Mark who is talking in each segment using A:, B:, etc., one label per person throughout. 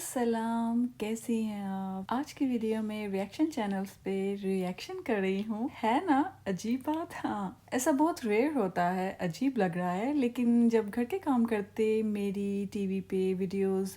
A: अस्सलाम, कैसी हैं आप? आज की वीडियो में रिएक्शन चैनल्स पे रिएक्शन कर रही हूँ। है ना अजीब बात? हाँ, ऐसा बहुत रेयर होता है, अजीब लग रहा है, लेकिन जब घर के काम करते मेरी टीवी पे वीडियोस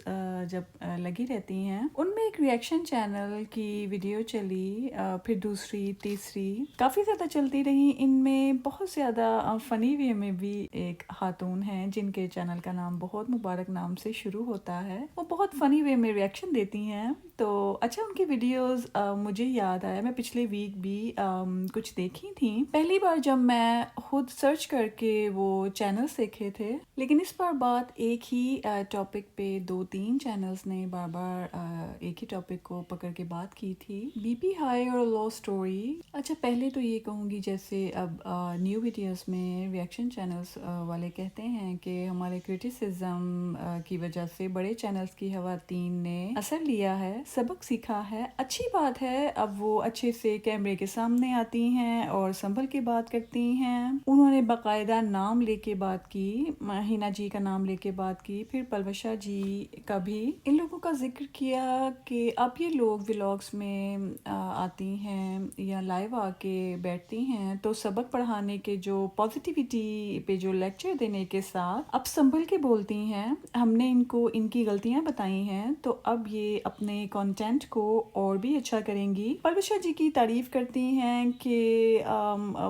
A: जब लगी रहती हैं, उनमें एक रिएक्शन चैनल की वीडियो चली, फिर दूसरी, तीसरी, काफ़ी ज़्यादा चलती रही। इनमें बहुत ज़्यादा फ़नी वे में भी एक खातून हैं जिनके चैनल का नाम बहुत मुबारक नाम से शुरू होता है। वो बहुत फ़नी वे में रिएक्शन देती हैं। तो अच्छा, उनकी वीडियोस मुझे याद आया, मैं पिछले वीक भी कुछ देखी थी। पहली बार जब मैं खुद सर्च करके वो चैनल्स देखे थे, लेकिन इस बार बात एक ही टॉपिक पे 2-3 चैनल्स ने बार बार एक ही टॉपिक को पकड़ के बात की थी, बीपी हाई और लो स्टोरी। अच्छा, पहले तो ये कहूँगी, जैसे अब न्यू वीडियोस में रिएक्शन चैनल्स वाले कहते हैं कि हमारे क्रिटिसिज्म की वजह से बड़े चैनल्स की खवातीन ने असर लिया है, सबक सीखा है। अच्छी बात है, अब वो अच्छे से कैमरे के सामने आती हैं और संभल के बात करती हैं। उन्होंने बाकायदा नाम लेके बात की, हिना जी का नाम लेके बात की, फिर पलवशा जी का भी। इन लोगों का जिक्र किया कि अब ये लोग व्लॉग्स में आती हैं या लाइव आके बैठती हैं तो सबक पढ़ाने के जो पॉजिटिविटी पे जो लेक्चर देने के साथ अब संभल के बोलती हैं। हमने इनको इनकी गलतियां बताई हैं तो अब ये अपने कंटेंट को और भी अच्छा करेंगी। पलवशा जी की तारीफ करती हैं कि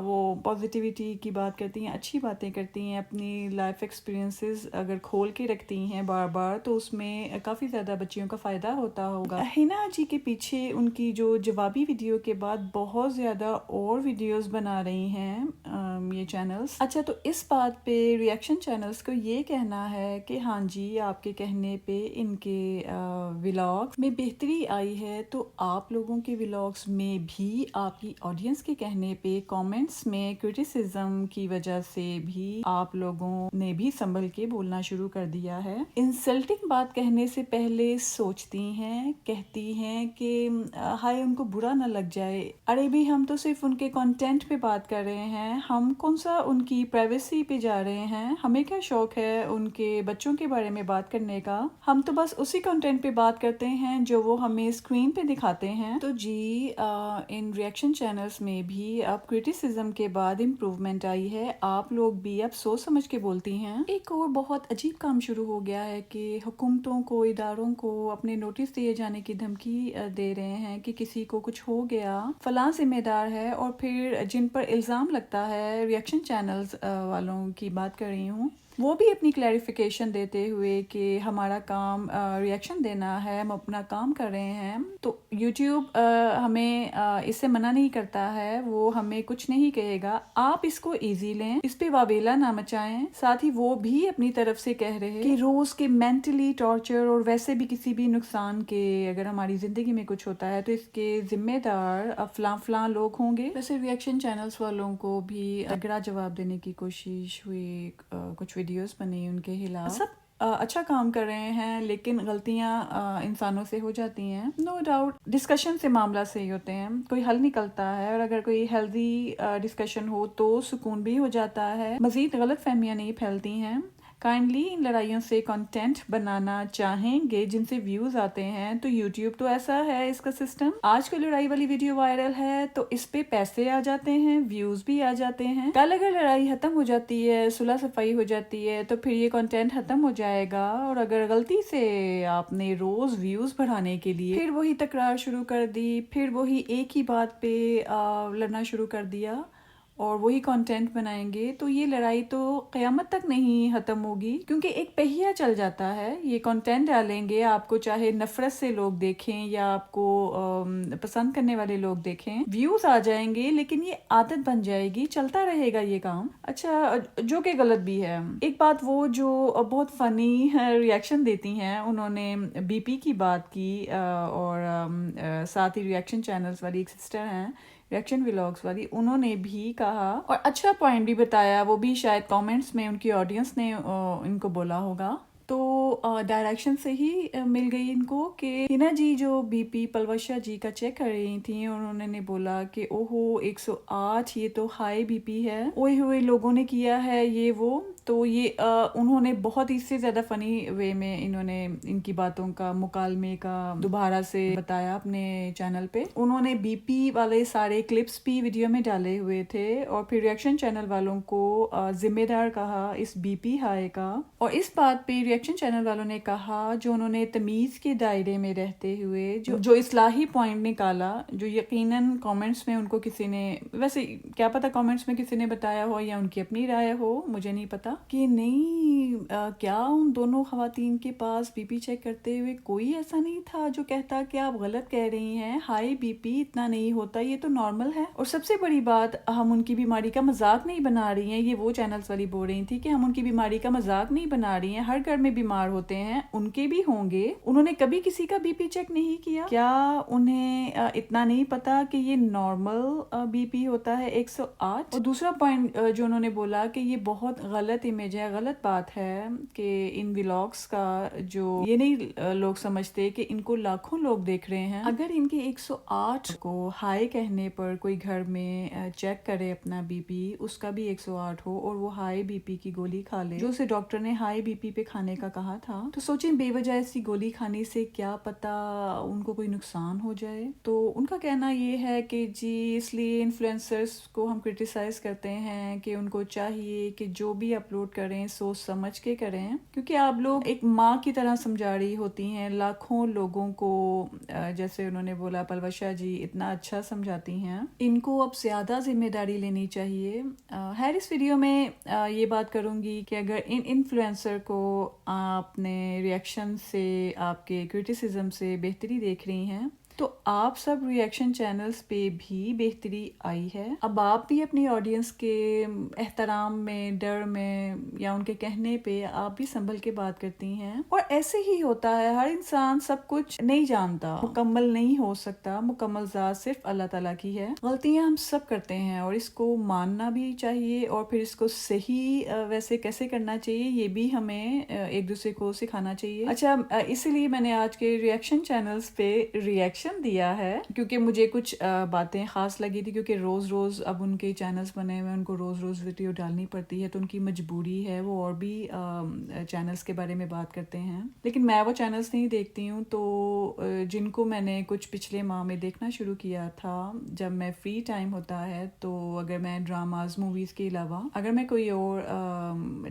A: वो पॉजिटिविटी की बात करती हैं, अच्छी बातें करती हैं, अपनी लाइफ एक्सपीरियंसेस अगर खोल के रखती हैं बार बार तो उसमें काफ़ी ज़्यादा बच्चियों का फ़ायदा होता होगा। हिना जी के पीछे उनकी जो जवाबी वीडियो के बाद बहुत ज़्यादा और वीडियोस बना रही हैं ये चैनल्स। अच्छा, तो इस बात पे रिएक्शन चैनल्स को ये कहना है कि हाँ जी, आपके कहने पे इनके व्लॉग्स में बेहतरी आई है, तो आप लोगों के व्लॉग्स में भी आपकी ऑडियंस के कहने पे कमेंट्स में क्रिटिसिज्म की वजह से भी आप लोगों ने भी संभल के बोलना शुरू कर दिया है। इंसल्टिंग बात कहने से पहले सोचती हैं, कहती हैं कि हाय उनको बुरा ना लग जाए। अरे भी, हम तो सिर्फ उनके कंटेंट पे बात कर रहे हैं, हम कौन सा उनकी प्राइवेसी पे जा रहे हैं। हमें क्या शौक है उनके बच्चों के बारे में बात करने का, हम तो बस उसी कंटेंट पे बात करते हैं जो वो हमें स्क्रीन पे दिखाते हैं। तो जी, इन रिएक्शन चैनल्स में भी अब क्रिटिसिज्म के बाद इम्प्रूवमेंट आई है, आप लोग भी अब सोच समझ के बोलती हैं। एक और बहुत अजीब काम शुरू हो गया है कि हुकूमतों को, इदारों को अपने नोटिस दिए जाने की धमकी दे रहे हैं कि किसी को कुछ हो गया, फलां जिम्मेदार है, और फिर जिन पर इल्ज़ाम लगता है, रिएक्शन चैनल्स वालों की बात कर रही हूँ, वो भी अपनी क्लैरिफिकेशन देते हुए कि हमारा काम रिएक्शन देना है, हम अपना काम कर रहे हैं, तो यूट्यूब हमें इससे मना नहीं करता है, वो हमें कुछ नहीं कहेगा, आप इसको इजी लें, इस पे वावेला ना मचाएं। साथ ही वो भी अपनी तरफ से कह रहे हैं कि रोज के मेंटली टॉर्चर और वैसे भी किसी भी नुकसान के अगर हमारी जिंदगी में कुछ होता है तो इसके जिम्मेदार फलां फलां लोग होंगे। वैसे रिएक्शन चैनल्स वालों को भी तगड़ा जवाब देने की कोशिश हुई, कुछ वीडियोस बनी उनके खिलाफ। सब अच्छा काम कर रहे हैं, लेकिन गलतियां इंसानों से हो जाती हैं, नो डाउट। डिस्कशन से मामला सही होते हैं, कोई हल निकलता है, और अगर कोई हेल्दी डिस्कशन हो तो सुकून भी हो जाता है, मजीद गलत फहमियाँ नहीं फैलती हैं। काइंडली इन लड़ाइयों से कंटेंट बनाना चाहेंगे जिनसे व्यूज आते हैं, तो यूट्यूब तो ऐसा है इसका सिस्टम, आज कोई लड़ाई वाली वीडियो वायरल है तो इस पे पैसे आ जाते हैं, व्यूज भी आ जाते हैं। कल अगर लड़ाई खत्म हो जाती है, सुलह सफाई हो जाती है, तो फिर ये कंटेंट खत्म हो जाएगा। और अगर गलती से आपने रोज व्यूज बढ़ाने के लिए फिर वही तकरार शुरू कर दी, फिर वही एक ही बात पे लड़ना शुरू कर दिया और वही कंटेंट बनाएंगे, तो ये लड़ाई तो क़यामत तक नहीं ख़त्म होगी, क्योंकि एक पहिया चल जाता है। ये कंटेंट डालेंगे, आपको चाहे नफ़रत से लोग देखें या आपको पसंद करने वाले लोग देखें, व्यूज़ आ जाएंगे, लेकिन ये आदत बन जाएगी, चलता रहेगा ये काम। अच्छा, जो कि गलत भी है। एक बात, वो जो बहुत फ़नी रिएक्शन देती हैं, उन्होंने बीपी की बात की, और साथ ही रिएक्शन चैनल्स वाली एक सिस्टर हैं, रिएक्शन व्लॉग्स वाली, उन्होंने भी कहा और अच्छा पॉइंट भी बताया, वो भी शायद कमेंट्स में उनकी ऑडियंस ने इनको बोला होगा, तो डायरेक्शन से ही मिल गई इनको कि हिना जी जो बीपी पलवशा जी का चेक कर रही थी, उन्होंने बोला कि ओहो 108, ये तो हाई बीपी है, ओए हुए लोगों ने किया है ये वो। تو یہ انہوں نے بہت ہی سے زیادہ فنی وے میں انہوں نے ان کی باتوں کا مکالمے کا دوبارہ سے بتایا اپنے چینل پہ. انہوں نے بی پی والے سارے کلپس بھی ویڈیو میں ڈالے ہوئے تھے اور پھر ریئیکشن چینل والوں کو ذمہ دار کہا اس بی پی ہائی کا. اور اس بات پہ ریئیکشن چینل والوں نے کہا جو انہوں نے تمیز کے دائرے میں رہتے ہوئے جو اصلاحی پوائنٹ نکالا, جو یقیناً کامنٹس میں ان کو کسی نے, ویسے کیا پتا کامنٹس میں کسی نے بتایا ہو یا ان کی اپنی رائے ہو, مجھے نہیں پتا, کہ نہیں کیا ان دونوں خواتین کے پاس بی پی چیک کرتے ہوئے کوئی ایسا نہیں تھا جو کہتا کہ آپ غلط کہہ رہی ہیں, ہائی بی پی اتنا نہیں ہوتا, یہ تو نارمل ہے. اور سب سے بڑی بات, ہم ان کی بیماری کا مذاق نہیں بنا رہی ہیں, یہ وہ چینلز والی بول رہی تھی کہ ہم ان کی بیماری کا مذاق نہیں بنا رہی ہیں, ہر گھر میں بیمار ہوتے ہیں, ان کے بھی ہوں گے, انہوں نے کبھی کسی کا بی پی چیک نہیں کیا, کیا انہیں اتنا نہیں پتا کہ یہ نارمل بی پی ہوتا ہے 108. اور دوسرا پوائنٹ جو انہوں نے بولا کہ یہ بہت غلط امیج ہے, غلط بات ہے کہ ان ولاگس کا جو یہ نہیں لوگ سمجھتے کہ ان کو لاکھوں لوگ دیکھ رہے ہیں. اگر ان کے 108 کو ہائی کہنے پر کوئی گھر میں چیک کرے اپنا بی پی, اس کا بھی 108 ہو اور وہ ہائی بی پی کی گولی کھا لے جو اسے ڈاکٹر نے ہائی بی پی پہ کھانے کا کہا تھا, تو سوچیں بے وجہ ایسی گولی کھانے سے کیا پتا ان کو کوئی نقصان ہو جائے. تو ان کا کہنا یہ ہے کہ جی اس لیے انفلوئنسرز کو ہم کرٹیسائز کرتے ہیں کہ ان کو چاہیے کہ جو بھی اپلوڈ کریں سوچ سمجھ کے کریں, کیونکہ آپ لوگ ایک ماں کی طرح سمجھا رہی ہوتی ہیں لاکھوں لوگوں کو, جیسے انہوں نے بولا پلوشا جی اتنا اچھا سمجھاتی ہیں, ان کو اب زیادہ ذمہ داری لینی چاہیے. خیر اس ویڈیو میں یہ بات کروں گی کہ اگر ان انفلوئنسر کو آپ نے ریئیکشن سے, آپ کے کرٹیسزم سے بہتری دیکھ رہی ہیں, تو آپ سب ریئیکشن چینلز پہ بھی بہتری آئی ہے. اب آپ بھی اپنی آڈینس کے احترام میں, ڈر میں یا ان کے کہنے پہ آپ بھی سنبھل کے بات کرتی ہیں. اور ایسے ہی ہوتا ہے, ہر انسان سب کچھ نہیں جانتا, مکمل نہیں ہو سکتا, مکمل ذات صرف اللہ تعالیٰ کی ہے. غلطیاں ہم سب کرتے ہیں اور اس کو ماننا بھی چاہیے اور پھر اس کو صحیح ویسے کیسے کرنا چاہیے یہ بھی ہمیں ایک دوسرے کو سکھانا چاہیے. اچھا اسی لیے میں نے آج کے ریئیکشن چینلز پہ ریئیکشن دیا ہے کیونکہ مجھے کچھ باتیں خاص لگی تھی, کیونکہ روز روز اب ان کے چینلز بنے ہوئے, ان کو روز روز ویڈیو ڈالنی پڑتی ہے, تو ان کی مجبوری ہے, وہ اور بھی چینلز کے بارے میں بات کرتے ہیں, لیکن میں وہ چینلز نہیں دیکھتی ہوں. تو جن کو میں نے کچھ پچھلے ماہ میں دیکھنا شروع کیا تھا, جب میں فری ٹائم ہوتا ہے تو اگر میں ڈراماز موویز کے علاوہ اگر میں کوئی اور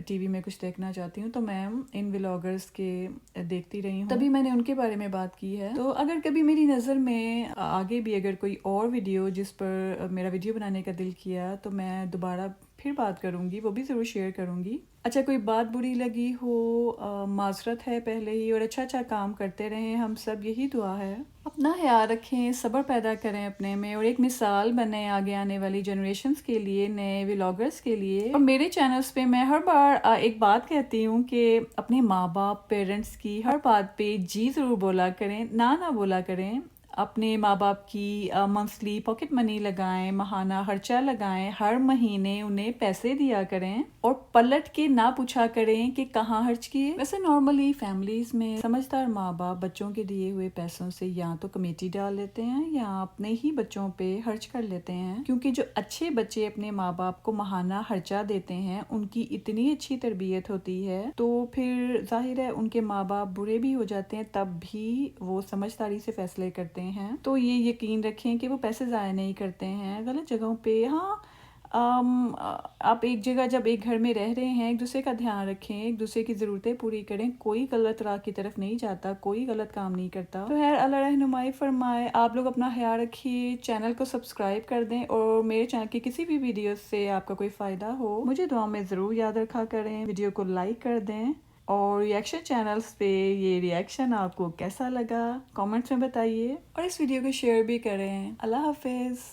A: ٹی وی میں کچھ دیکھنا چاہتی ہوں تو میں ان ولاگرز کے دیکھتی رہی ہوں, تبھی میں نے ان کے بارے میں بات کی ہے. تو اگر کبھی میری نظر میں آگے بھی اگر کوئی اور ویڈیو جس پر میرا ویڈیو بنانے کا دل کیا تو میں دوبارہ پھر بات کروں گی, وہ بھی ضرور شیئر کروں گی. اچھا کوئی بات بری لگی ہو معذرت ہے پہلے ہی, اور اچھا کام کرتے رہیں, ہم سب یہی دعا ہے. اپنا خیال رکھیں, صبر پیدا کریں اپنے میں, اور ایک مثال بنیں آگے آنے والی جنریشنز کے لیے, نئے ولاگرز کے لیے. اور میرے چینلز پہ میں ہر بار ایک بات کہتی ہوں کہ اپنے ماں باپ پیرنٹس کی ہر بات پہ جی ضرور بولا کریں, نہ بولا کریں. اپنے ماں باپ کی منتھلی پاکٹ منی لگائیں, ماہانہ خرچہ لگائیں, ہر مہینے انہیں پیسے دیا کریں اور پلٹ کے نہ پوچھا کریں کہ کہاں خرچ کیے. ویسے نارملی فیملیز میں سمجھدار ماں باپ بچوں کے دیے ہوئے پیسوں سے یا تو کمیٹی ڈال لیتے ہیں یا اپنے ہی بچوں پہ خرچ کر لیتے ہیں, کیونکہ جو اچھے بچے اپنے ماں باپ کو ماہانہ خرچہ دیتے ہیں ان کی اتنی اچھی تربیت ہوتی ہے, تو پھر ظاہر ہے ان کے ماں باپ برے بھی ہو جاتے ہیں تب بھی وہ سمجھداری سے فیصلے کرتے ہیں. تو یہ یقین رکھیں کہ وہ پیسے ضائع نہیں کرتے ہیں غلط جگہوں پہ. ہاں آپ ایک جگہ جب ایک گھر میں رہ رہے ہیں, ایک دوسرے کا دھیان رکھیں, ایک دوسرے کی ضرورتیں پوری کریں, کوئی غلط راہ کی طرف نہیں جاتا, کوئی غلط کام نہیں کرتا. تو خیر اللہ رہنمائی فرمائے. آپ لوگ اپنا خیال رکھیے, چینل کو سبسکرائب کر دیں, اور میرے چینل کی کسی بھی ویڈیو سے آپ کا کوئی فائدہ ہو مجھے دعا میں ضرور یاد رکھا کریں. ویڈیو کو لائک کر دیں, اور ریئیکشن چینلز پہ یہ ریئیکشن آپ کو کیسا لگا کامنٹس میں بتائیے, اور اس ویڈیو کو شیئر بھی کریں. اللہ حافظ.